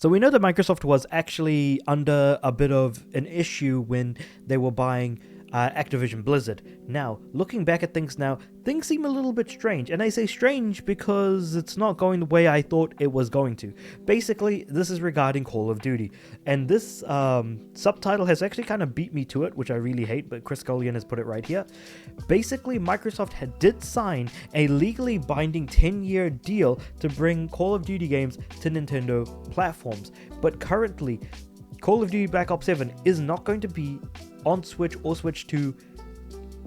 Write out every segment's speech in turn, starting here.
So we know that Microsoft was actually under a bit of an issue when they were buying Activision Blizzard. Now, looking back at things now, things seem a little bit strange. And I say strange because it's not going the way I thought it was going to. Basically, this is regarding Call of Duty. And this subtitle has actually kind of beat me to it, which I really hate, but Chris Gullion has put it right here. Basically, Microsoft did sign a legally binding 10-year deal to bring Call of Duty games to Nintendo platforms. But currently, Call of Duty Black Ops 7 is not going to be on Switch or Switch 2.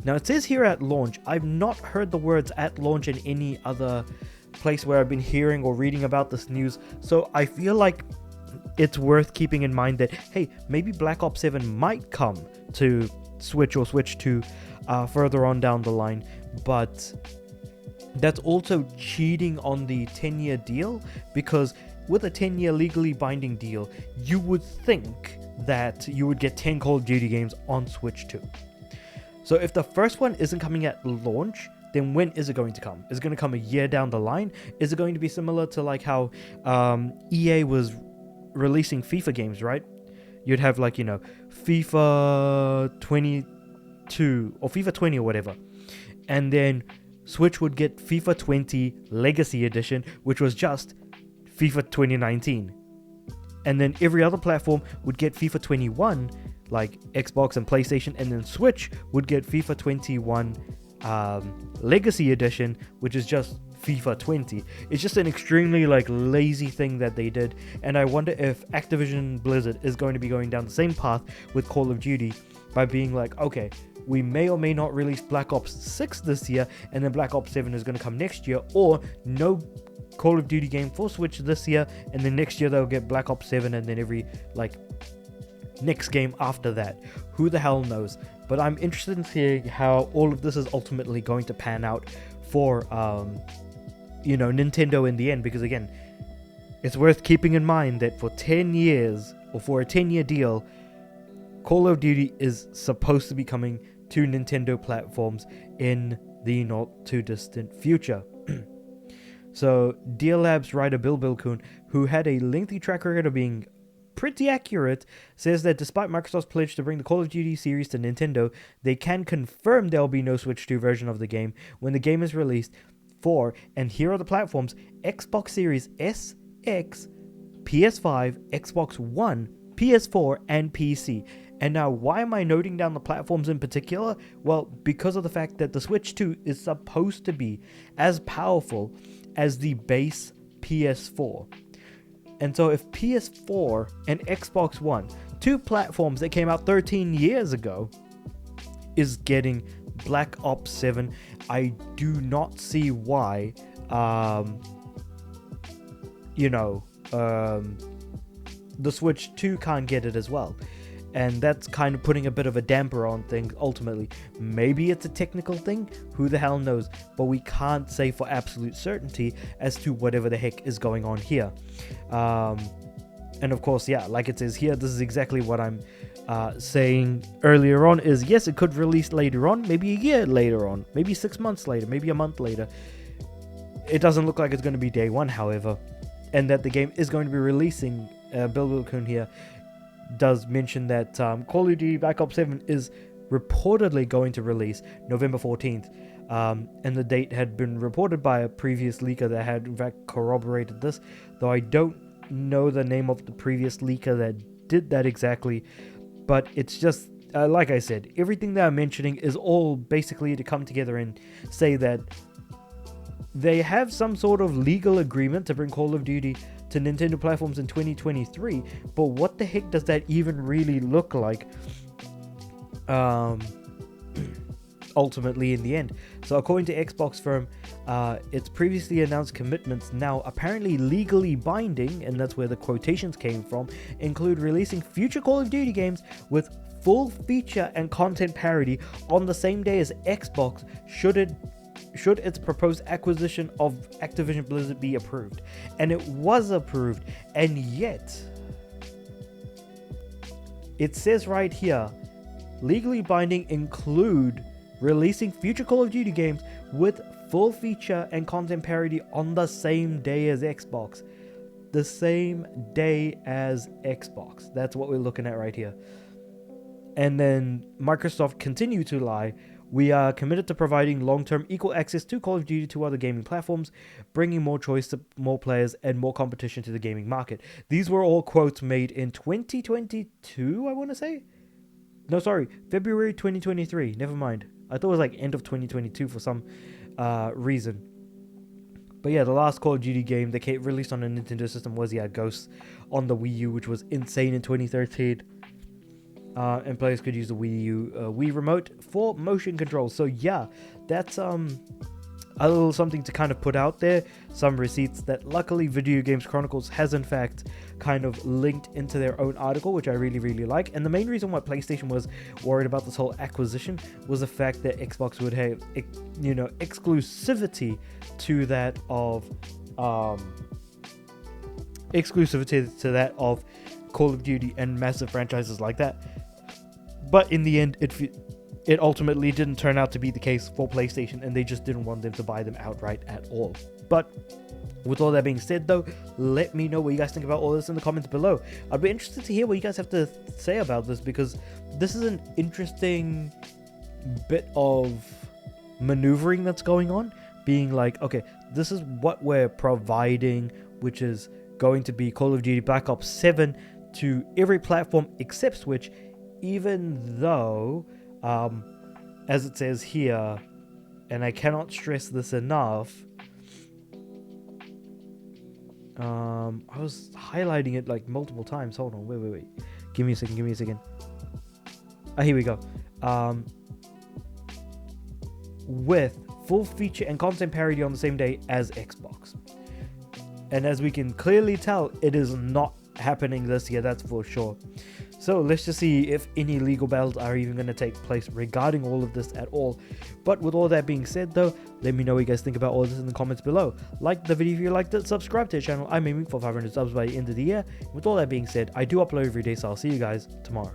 Now it says here at launch. I've not heard the words at launch in any other place where I've been hearing or reading about this news, so I feel like it's worth keeping in mind that, hey, maybe Black Ops 7 might come to Switch or Switch 2 further on down the line, but that's also cheating on the 10-year deal, because with a 10-year legally binding deal, you would think that you would get 10 Call of Duty games on Switch 2. So if the first one isn't coming at launch, then when is it going to come? Is it going to come a year down the line? Is it going to be similar to like how EA was releasing FIFA games, right? You'd have like, FIFA 22 or FIFA 20 or whatever. And then Switch would get FIFA 20 Legacy Edition, which was just FIFA 2019. And then every other platform would get FIFA 21, like Xbox and PlayStation, and then Switch would get FIFA 21 Legacy Edition, which is just FIFA 20. It's just an extremely lazy thing that they did, and I wonder if Activision Blizzard is going to be going down the same path with Call of Duty by being like, okay, we may or may not release Black Ops 6 this year, and then Black Ops 7 is going to come next year, or no Call of Duty game for Switch this year, and then next year they'll get Black Ops 7, and then every next game after that. Who the hell knows? But I'm interested in seeing how all of this is ultimately going to pan out for Nintendo in the end, because again, it's worth keeping in mind that for 10 years, or for a 10-year deal, Call of Duty is supposed to be coming to Nintendo platforms in the not too distant future. So, Dear Labs writer Bill Kuhn, who had a lengthy track record of being pretty accurate, says that despite Microsoft's pledge to bring the Call of Duty series to Nintendo, they can confirm there will be no Switch 2 version of the game when the game is released for, and here are the platforms, Xbox Series S, X, PS5, Xbox One, PS4, and PC. And now, why am I noting down the platforms in particular? Well, because of the fact that the Switch 2 is supposed to be as powerful as the base PS4. And so if PS4 and Xbox One, two platforms that came out 13 years ago, is getting Black Ops 7, I do not see why, the Switch 2 can't get it as well. And that's kind of putting a bit of a damper on things ultimately. Maybe it's a technical thing, who the hell knows, but we can't say for absolute certainty as to whatever the heck is going on here. And of course, yeah, like it says here, this is exactly what I'm saying earlier on, is yes, it could release later on, maybe a year later on, maybe 6 months later, maybe a month later. It doesn't look like it's going to be day one, however, and that the game is going to be releasing. Bill Wilcoon here does mention that Call of Duty Black Ops 7 is reportedly going to release November 14th, and the date had been reported by a previous leaker that had in fact corroborated this, though I don't know the name of the previous leaker that did that exactly, but it's just, like I said, everything that I'm mentioning is all basically to come together and say that they have some sort of legal agreement to bring Call of Duty to Nintendo platforms in 2023, but what the heck does that even really look like ultimately in the end? So according to Xbox firm, its previously announced commitments, now apparently legally binding, and that's where the quotations came from, include releasing future Call of Duty games with full feature and content parity on the same day as Xbox should its proposed acquisition of Activision Blizzard be approved. And it was approved, and yet it says right here, legally binding include releasing future Call of Duty games with full feature and content parity on the same day as Xbox. the same day as Xbox. That's what we're looking at right here. And then Microsoft continued to lie. We are committed to providing long-term equal access to Call of Duty to other gaming platforms, bringing more choice to more players and more competition to the gaming market. These were all quotes made in 2022, I want to say? No, sorry, February 2023. Never mind. I thought it was like end of 2022 for some reason. But yeah, the last Call of Duty game that released on a Nintendo system was Ghosts on the Wii U, which was insane in 2013. And players could use the Wii remote for motion controls. So yeah, that's a little something to kind of put out there. Some receipts that luckily Video Games Chronicles has in fact kind of linked into their own article, which I really, really like. And the main reason why PlayStation was worried about this whole acquisition was the fact that Xbox would have, exclusivity to that of Call of Duty and massive franchises like that. But in the end, it ultimately didn't turn out to be the case for PlayStation, and they just didn't want them to buy them outright at all. But with all that being said, though, let me know what you guys think about all this in the comments below. I'd be interested to hear what you guys have to say about this, because this is an interesting bit of maneuvering that's going on, being like, okay, this is what we're providing, which is going to be Call of Duty Black Ops 7 to every platform except Switch, even though, as it says here, and I cannot stress this enough, I was highlighting it like multiple times. Hold on, wait. Give me a second. Here we go. With full feature and content parity on the same day as Xbox. And as we can clearly tell, it is not happening this year, that's for sure. So let's just see if any legal battles are even going to take place regarding all of this at all. But with all that being said, though, let me know what you guys think about all this in the comments below. Like the video if you liked it, subscribe to the channel. I'm aiming for 500 subs by the end of the year. With all that being said, I do upload every day, so I'll see you guys tomorrow.